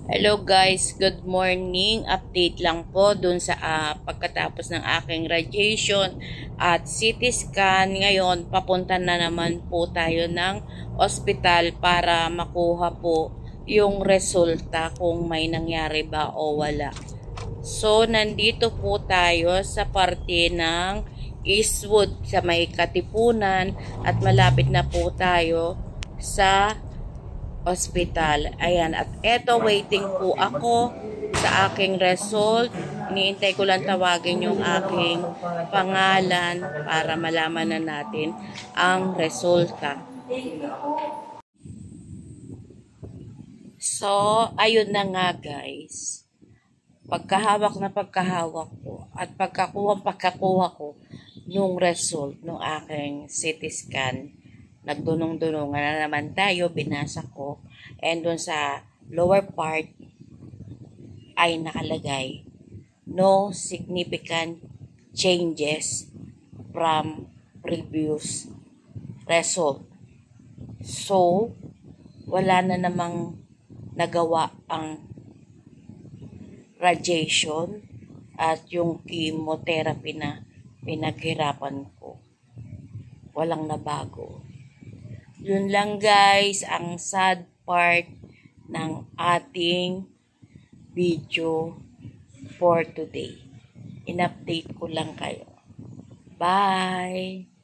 Hello guys, good morning. Update lang po dun sa pagkatapos ng aking radiation at CT scan. Ngayon, papunta na naman po tayo ng ospital para makuha po yung resulta kung may nangyari ba o wala. So, nandito po tayo sa parte ng Eastwood sa may Katipunan at malapit na po tayo sa ospital. Ayan. At eto, waiting po ako sa aking result. Iniintay ko lang tawagin yung aking pangalan para malaman na natin ang resulta. So, ayun na nga guys. Pagkahawak ko at pagkakuha ko yung result ng aking CT scan, nagdunong-dunungan na naman tayo, binasa ko, and dun sa lower part ay nakalagay, no significant changes from previous result. So, wala na namang nagawa ang radiation at yung chemotherapy na pinaghirapan ko. Walang nabago. Yun lang guys, ang sad part ng ating video for today. In-update ko lang kayo. Bye!